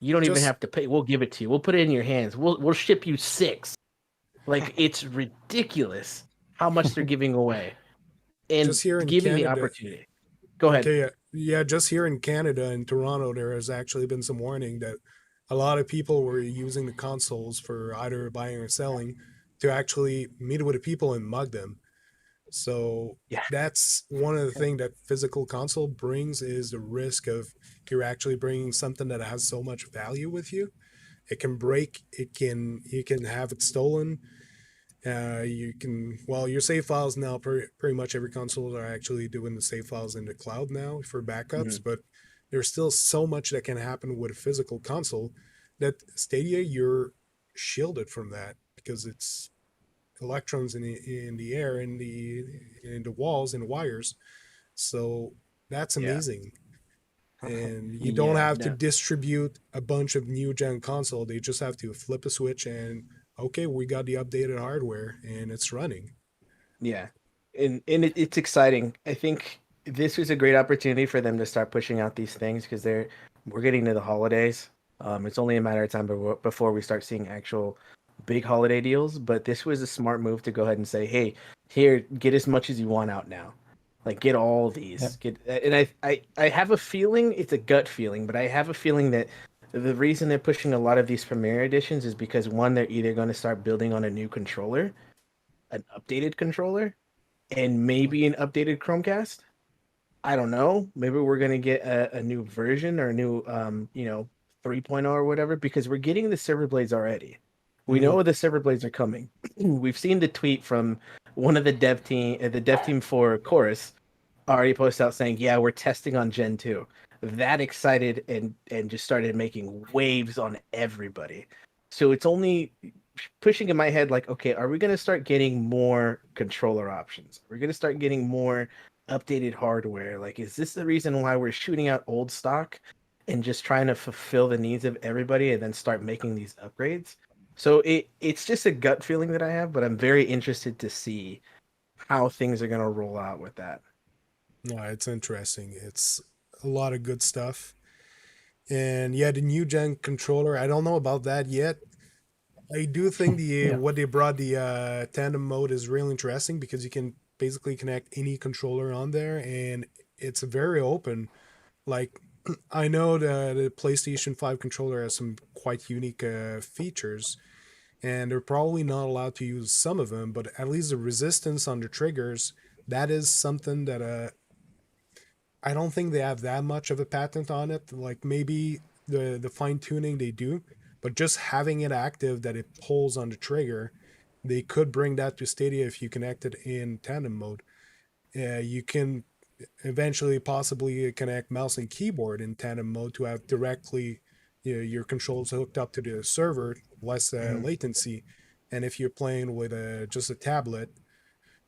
S2: You don't even
S1: Just
S2: have to pay. We'll give it to you. We'll put it in your hands. We'll ship you 6. Like, it's ridiculous how much they're giving away and
S1: just here in
S2: giving the
S1: Canada.
S2: opportunity. Go ahead.
S1: Okay, yeah, just here in Canada and Toronto, there has actually been some warning that a lot of people were using the consoles for either buying or selling to actually meet with the people and mug them. So
S2: Yeah.
S1: that's one of the things that physical console brings, is the risk of you're actually bringing something that has so much value with you. It can break. You can have it stolen. You can, well, your save files now, pretty much every console are actually doing the save files in the cloud now for backups, but there's still so much that can happen with a physical console that Stadia, you're shielded from that because it's electrons in the air, in the walls and wires. So that's
S2: Yeah.
S1: amazing. And you don't
S2: Yeah.
S1: have to
S2: No.
S1: distribute a bunch of new gen console. They just have to flip a switch and okay, we got the updated hardware and it's running.
S2: Yeah, and it's exciting. I think this was a great opportunity for them to start pushing out these things, because we're getting to the holidays. It's only a matter of time before we start seeing actual big holiday deals. But this was a smart move to go ahead and say, "Hey, here, get as much as you want out now. Like, get all these. Get." And I have a feeling, it's a gut feeling, but I have a feeling that the reason they're pushing a lot of these Premiere editions is because, one, they're either going to start building on a new controller, an updated controller, and maybe an updated Chromecast. I don't know. Maybe we're gonna get a new version or a new 3.0 or whatever, because we're getting the server blades already. We know the server blades are coming. We've seen the tweet from one of the dev team for Chorus already posted out saying, "Yeah, we're testing on Gen 2." That excited and just started making waves on everybody. So it's only pushing in my head like, okay, are we going to start getting more controller options? We're going to start getting more updated hardware. Like, is this the reason why we're shooting out old stock and just trying to fulfill the needs of everybody and then start making these upgrades? So it's just a gut feeling that I have, but I'm very interested to see how things are going to roll out with that.
S1: No, it's interesting. It's a lot of good stuff. And yeah, the new gen controller, I don't know about that yet. I do think what they brought, the tandem mode, is really interesting because you can basically connect any controller on there and it's very open. Like, I know the PlayStation 5 controller has some quite unique features, and they're probably not allowed to use some of them, but at least the resistance on the triggers, that is something that I don't think they have that much of a patent on it. Like, maybe the fine tuning they do, but just having it active that it pulls on the trigger, they could bring that to Stadia if you connect it in tandem mode. You can eventually possibly connect mouse and keyboard in tandem mode to have directly, your controls hooked up to the server, less latency. And if you're playing with just a tablet,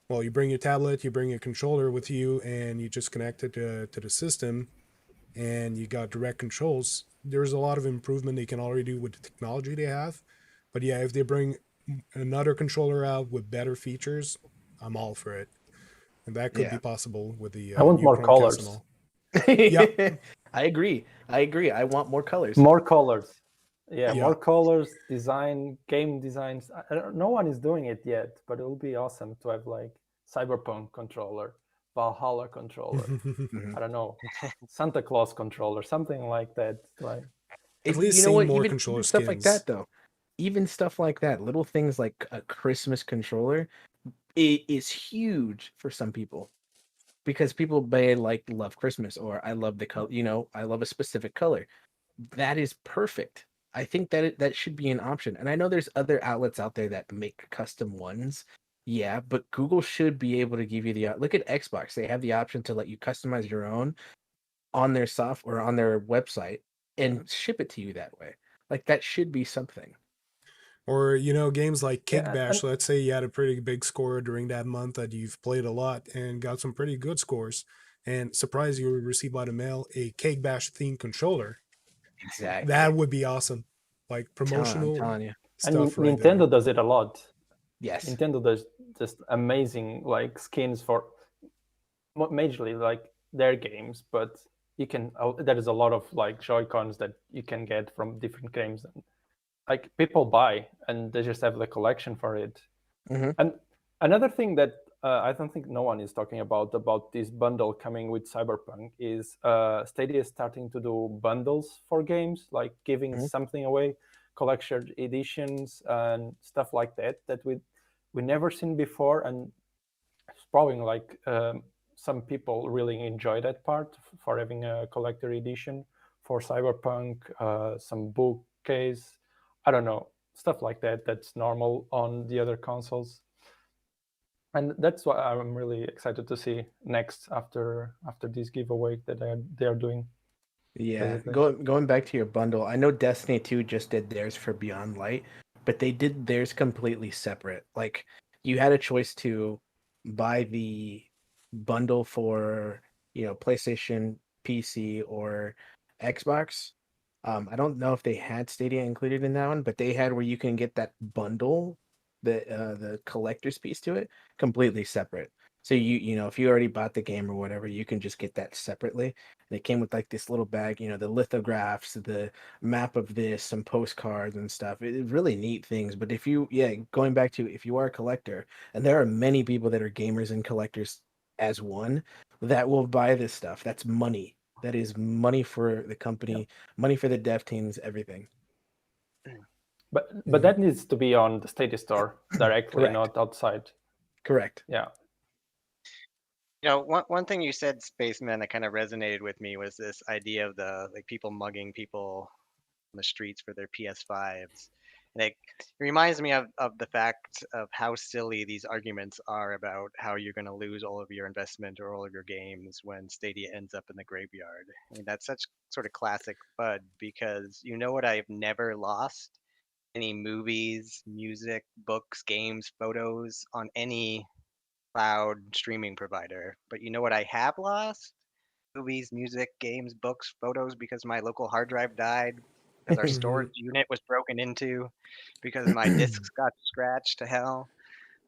S1: well, you bring your tablet, you bring your controller with you, and you just connect it to the system, and you got direct controls. There's a lot of improvement they can already do with the technology they have. But yeah, if they bring another controller out with better features, I'm all for it. And that could be
S2: Yeah.
S1: possible with the
S3: I want
S1: new
S3: more
S1: Chromecast and
S3: colors.
S1: all. Yeah.
S2: I agree. I want more colors.
S3: More colors. Yeah,
S1: Yeah.
S3: more colors, game designs. No one is doing it yet, but it will be awesome to have like Cyberpunk controller, Valhalla controller. I don't know, Santa Claus controller, something like that. Like,
S1: At least
S2: You know
S1: seeing
S2: what?
S1: more
S2: Even
S1: controller
S2: stuff like
S1: skins.
S2: that, though. Even stuff like that, little things like a Christmas controller, it is huge for some people. because people may love Christmas, or I love the color, I love a specific color. That is perfect. I think that that should be an option. And I know there's other outlets out there that make custom ones. Yeah, but Google should be able to give you look at Xbox. They have the option to let you customize your own on their software, on their website, and ship it to you that way. Like, that should be something.
S1: Or, games like Kick
S3: Yeah,
S1: Bash, let's say you had a pretty big score during that month that you've played a lot and got some pretty good scores, and surprise, you would receive by the mail a Kick Bash themed controller.
S2: Exactly.
S1: That would be awesome. Like
S2: I'm
S1: promotional
S2: telling you.
S3: and
S1: stuff right
S3: Nintendo
S1: there.
S3: does it a lot.
S2: Yes.
S3: Nintendo does just amazing like skins for majorly like their games, but you can there is a lot of like Joy-Cons that you can get from different games, and like people buy and they just have the collection for it.
S2: Mm-hmm.
S3: And another thing that I don't think no one is talking about this bundle coming with Cyberpunk is Stadia is starting to do bundles for games, like giving something away, collection editions and stuff like that we never seen before. And it's probably like some people really enjoy that part for having a collector edition for Cyberpunk, some bookcase, I don't know, stuff like that. That's normal on the other consoles, and that's what I'm really excited to see next after this giveaway that they are doing.
S2: Yeah,
S3: basically.
S2: going back to your bundle, I know Destiny 2 just did theirs for Beyond Light, but they did theirs completely separate. Like, you had a choice to buy the bundle for, PlayStation, PC, or Xbox. I don't know if they had Stadia included in that one, but they had where you can get that bundle, the collector's piece to it, completely separate. So if you already bought the game or whatever, you can just get that separately. And it came with like this little bag, the lithographs, the map of this, some postcards and stuff. Really neat things. But going back to, if you are a collector, and there are many people that are gamers and collectors as one, that will buy this stuff. That's money. That is money for the company, money for the dev teams, everything.
S3: But that needs to be on the Stadia store directly,
S2: Correct.
S3: not outside.
S2: Correct.
S3: Yeah.
S4: One thing you said, Spaceman, that kind of resonated with me was this idea of the like people mugging people on the streets for their PS5s. And it reminds me of the fact of how silly these arguments are about how you're going to lose all of your investment or all of your games when Stadia ends up in the graveyard. I mean, that's such sort of classic FUD, because what I've never lost? Any movies, music, books, games, photos on any cloud streaming provider. But you know what I have lost? Movies, music, games, books, photos, because my local hard drive died, because our storage unit was broken into, because my discs got scratched to hell.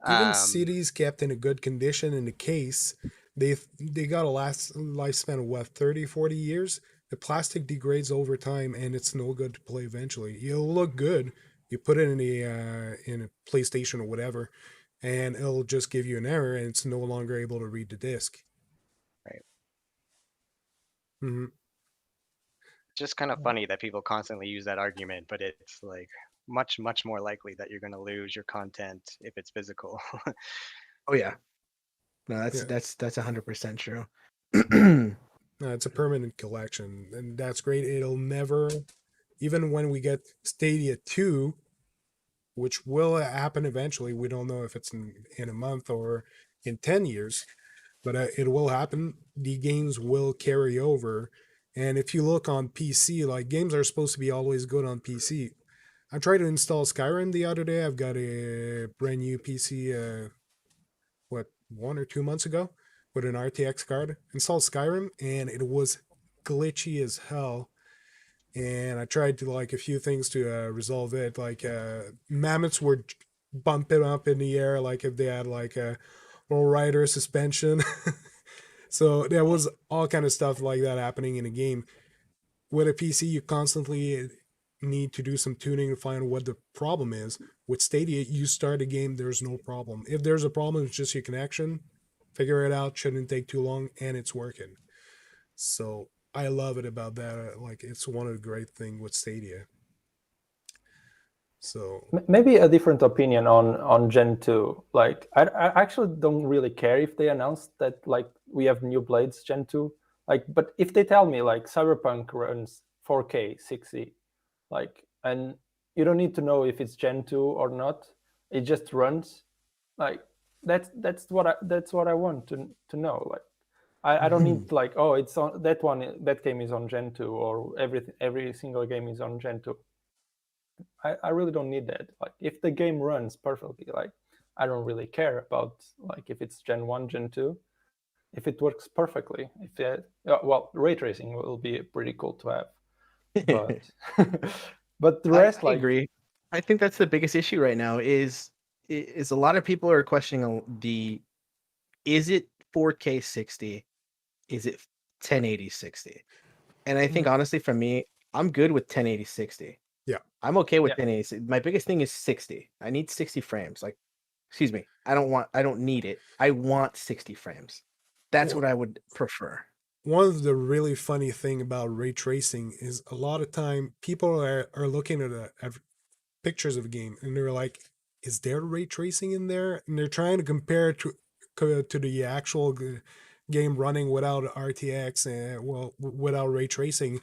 S1: Even CDs kept in a good condition in the case, they got a lifespan of what, 30, 40 years. The plastic degrades over time and it's no good to play eventually. It'll look good. You put it in a PlayStation or whatever, and it'll just give you an error and it's no longer able to read the disc.
S4: Right.
S1: Mm-hmm.
S4: Just kind of funny that people constantly use that argument, but it's like much, much more likely that you're going to lose your content if it's physical.
S2: Oh yeah. No, that's
S1: Yeah.
S2: that's 100% true.
S1: No, it's a permanent collection, and that's great. It'll never, even when we get Stadia 2, which will happen eventually, we don't know if it's in a month or in 10 years, but it will happen. The games will carry over. And if you look on PC, like games are supposed to be always good on PC. I tried to install Skyrim the other day. I've got a brand new PC, 1 or 2 months ago, with an RTX card. Installed Skyrim, and it was glitchy as hell. And I tried to like a few things to resolve it. Like mammoths were bumping up in the air, like if they had like a low rider suspension. So there was all kind of stuff like that happening in a game. With a PC, you constantly need to do some tuning to find what the problem is. With Stadia, you start a game, there's no problem. If there's a problem, it's just your connection. Figure it out, shouldn't take too long, and it's working. So I love it about that. Like, it's one of the great things with Stadia. So
S3: Maybe a different opinion on Gen 2. Like, I actually don't really care if they announce that like we have new blades Gen 2. Like, but if they tell me like Cyberpunk runs 4K 60, like, and you don't need to know if it's Gen 2 or not, it just runs, like that's what I want to know. Like, I don't need like, oh, it's on that game is on Gen 2, or every single game is on Gen 2. I really don't need that. Like, if the game runs perfectly, like, I don't really care about like if it's Gen 1, Gen 2. If it works perfectly, if it, well, ray tracing will be pretty cool to have, but but the rest,
S2: I
S3: like,
S2: agree. I think that's the biggest issue right now is a lot of people are questioning is it 4K 60? Is it 1080 60? And I think honestly for me, I'm good with 1080 60.
S1: Yeah.
S2: I'm okay with
S3: Yeah.
S2: 1080. My biggest thing is 60. I need 60 frames. Like, excuse me, I don't need it. I want 60 frames. That's what I would prefer.
S1: One of the really funny thing about ray tracing is a lot of time people are looking at pictures of a game and they're like, is there ray tracing in there? And they're trying to compare it to the actual game running without RTX and without ray tracing.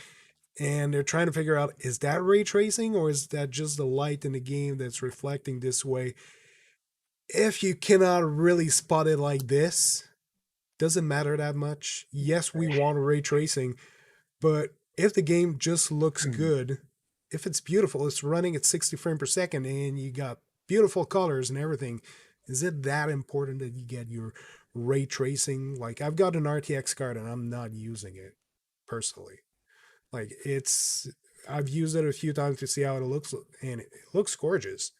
S1: And they're trying to figure out, is that ray tracing or is that just the light in the game that's reflecting this way? If you cannot really spot it like this, doesn't matter that much. Yes, we want ray tracing, but if the game just looks good, if it's beautiful, it's running at 60 frames per second and you got beautiful colors and everything, is it that important that you get your ray tracing? Like, I've got an RTX card and I'm not using it personally. Like, I've used it a few times to see how it looks, and it looks gorgeous,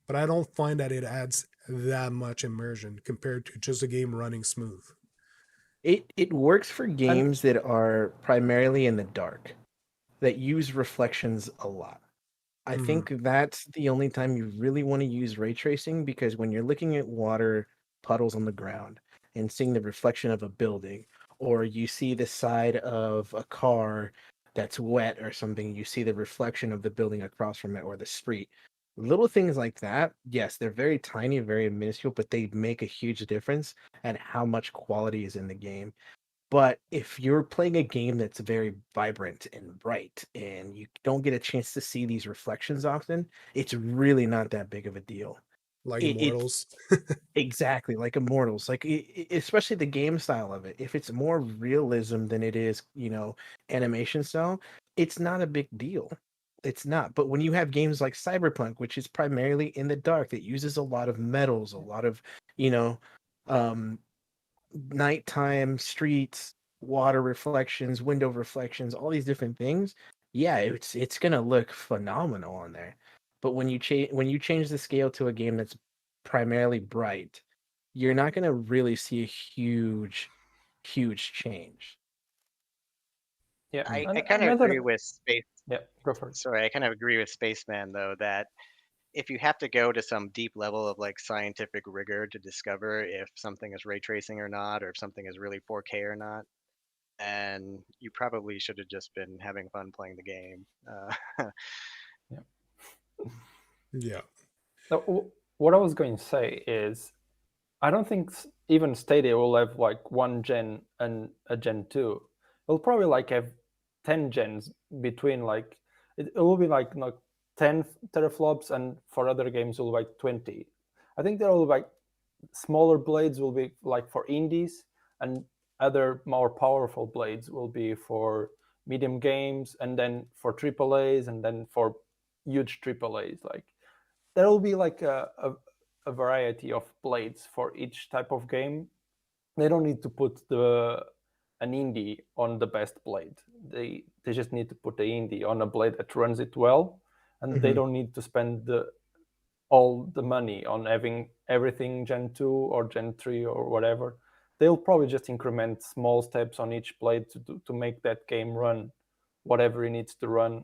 S1: but I don't find that it adds that much immersion compared to just a game running smooth.
S2: It works for games that are primarily in the dark, that use reflections a lot. I think that's the only time you really want to use ray tracing, because when you're looking at water puddles on the ground and seeing the reflection of a building, or you see the side of a car that's wet or something, you see the reflection of the building across from it or the street. Little things like that, yes, they're very tiny, very minuscule, but they make a huge difference at how much quality is in the game. But if you're playing a game that's very vibrant and bright and you don't get a chance to see these reflections often, it's really not that big of a deal.
S1: Like
S2: It's
S1: Immortals.
S2: exactly like Immortals, like especially the game style of it. If it's more realism than it is, animation style, it's not a big deal. It's not. But when you have games like Cyberpunk, which is primarily in the dark, that uses a lot of metals, a lot of, you know, um, nighttime streets, water reflections, window reflections, all these different things, yeah, it's gonna look phenomenal on there. But when you change the scale to a game that's primarily bright, you're not gonna really see a huge change.
S3: Yeah.
S4: I kind of agree with Space.
S3: Yeah, go for it.
S4: Sorry, I kind of agree with Spaceman though that if you have to go to some deep level of like scientific rigor to discover if something is ray tracing or not, or if something is really 4K or not, and you probably should have just been having fun playing the game.
S1: Yeah.
S3: What I was going to say is, I don't think even Stadia will have like one gen and a Gen 2. It'll probably like have 10 gens between, like, it will be like not 10 teraflops, and for other games it will be like 20. I think there will be like smaller blades will be like for indies, and other more powerful blades will be for medium games, and then for AAAs, and then for huge AAAs. Like, there will be like a variety of blades for each type of game. They don't need to put an indie on the best blade. They just need to put the indie on a blade that runs it well, and they don't need to spend all the money on having everything Gen 2 or Gen 3 or whatever. They'll probably just increment small steps on each blade to make that game run whatever it needs to run.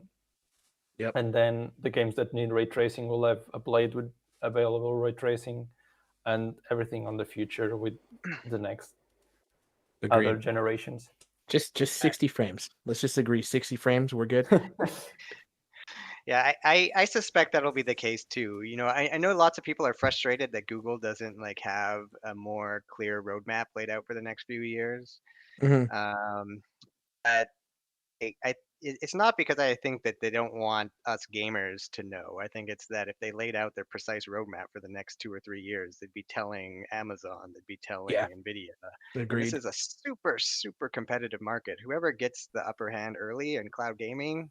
S2: Yep.
S3: And then the games that need ray tracing will have a blade with available ray tracing, and everything on the future with the next other
S2: Agreed.
S3: generations.
S2: Just 60 frames. Let's just agree 60 frames, we're good.
S4: Yeah, I suspect that'll be the case too. I know lots of people are frustrated that Google doesn't like have a more clear roadmap laid out for the next few years.
S2: Mhm.
S4: But it's not because I think that they don't want us gamers to know. I think it's that if they laid out their precise roadmap for the next 2 or 3 years, they'd be telling Amazon, they'd be telling
S2: Yeah,
S4: Nvidia. And this
S2: agreed.
S4: is a super, super competitive market. Whoever gets the upper hand early in cloud gaming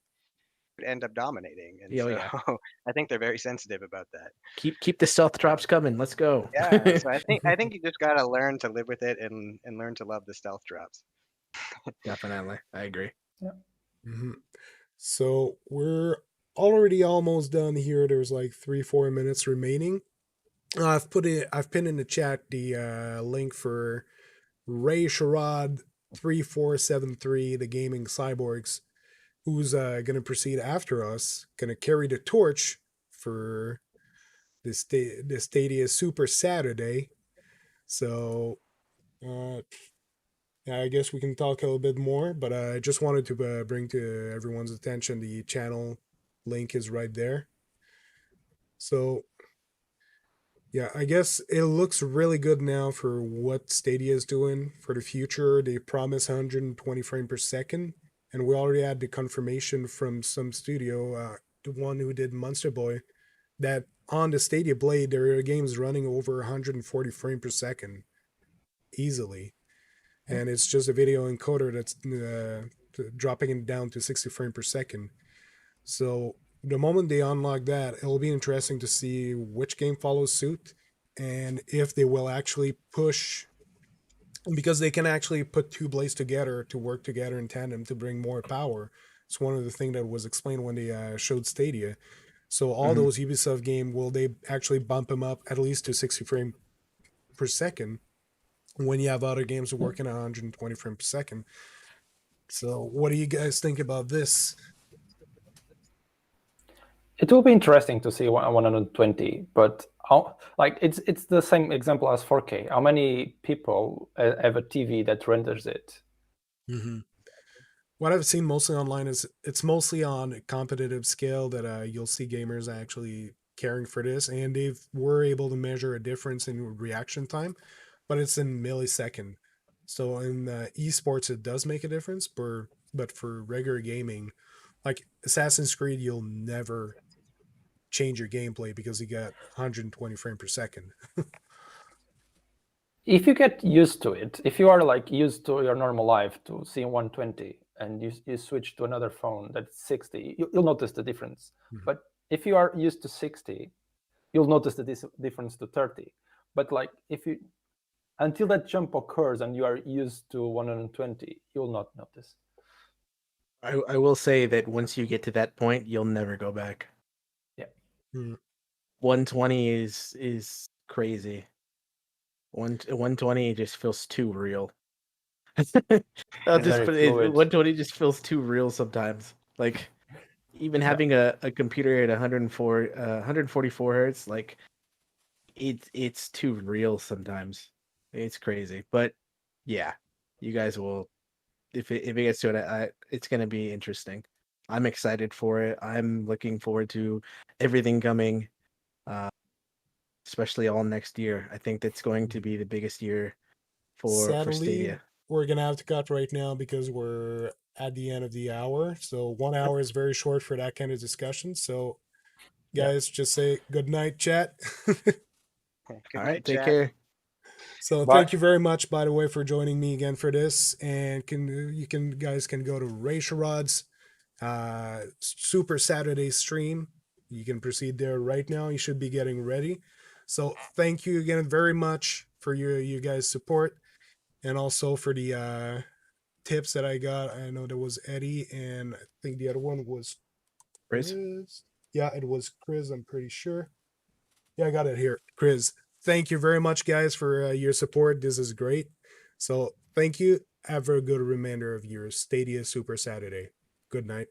S4: would end up dominating. And
S2: Oh
S4: so
S2: yeah.
S4: I think they're very sensitive about that.
S2: Keep the stealth drops coming. Let's go.
S4: Yeah, so I think you just gotta learn to live with it and learn to love the stealth drops.
S2: Definitely, I agree.
S1: Mhm. So we're already almost done here. There's like 3-4 minutes remaining. I've pinned in the chat the link for Ray Sherrod 3473, the gaming cyborgs, who's gonna proceed after us, gonna carry the torch for the Stadia Super Saturday. So yeah, I guess we can talk a little bit more, but I just wanted to bring to everyone's attention the channel link is right there. So yeah, I guess it looks really good now for what Stadia is doing for the future. They promise 120 frame per second, and we already had the confirmation from some studio, the one who did Monster Boy, that on the Stadia Blade there are games running over 140 frame per second easily, and it's just a video encoder that's dropping it down to 60 frame per second. So the moment they unlock that, it'll be interesting to see which game follows suit and if they will actually push, because they can actually put two blades together to work together in tandem to bring more power. It's one of the things that was explained when they showed Stadia. So all
S2: Mhm.
S1: those Ubisoft game, will they actually bump them up at least to 60 frame per second when you have other games working at 120 frame per second? So what do you guys think about this?
S3: It will be interesting to see 120, but like it's the same example as 4K. How many people have a TV that renders it?
S1: Mm-hmm. What I've seen mostly online is it's mostly on a competitive scale that you'll see gamers actually caring for this, and they were able to measure a difference in reaction time, but it's in millisecond. So in esports, it does make a difference, but for regular gaming, like Assassin's Creed, you'll never change your gameplay because you got 120 frame per second.
S3: If you get used to it, if you are like used to your normal life to seeing 120 and you switch to another phone that's 60, you'll notice the difference.
S1: Mhm.
S3: But if you are used to 60, you'll notice the difference to 30. But like if you until that jump occurs and you are used to 120, you'll not notice.
S2: I will say that once you get to that point, you'll never go back.
S3: Yeah.
S1: Mhm.
S2: 120 is crazy. 120 just feels too real. I'll
S3: It's
S2: just
S3: very
S2: put it,
S3: fluid.
S2: 120 just feels too real sometimes. Like even having a computer at 144 hertz, like it's too real sometimes. It's crazy. But yeah, you guys will, if it gets to it, it's gonna be interesting. I'm excited for it. I'm looking forward to everything coming, uh, especially all next year. I think that's going to be the biggest year for
S1: Sadly,
S2: Stadia.
S1: we're gonna have to cut right now because we're at the end of the hour. So 1 hour is very short for that kind of discussion. So
S3: Yeah.
S1: guys, just say good night, chat.
S4: Good
S2: All right,
S4: night,
S2: take
S4: chat.
S2: care.
S1: So
S3: Bye.
S1: thank you very much, by the way, for joining me again for this. And guys can go to Ray Sherrod's Super Saturday stream. You can proceed there right now. You should be getting ready. So thank you again very much for you guys' support, and also for the tips that I got. I know there was Eddie, and I think the other one was
S2: Chris?
S1: Chris. Yeah, it was Chris. I'm pretty sure. Yeah, I got it here. Chris, thank you very much, guys, for your support. This is great. So thank you. Have a good remainder of your Stadia Super Saturday. Good night.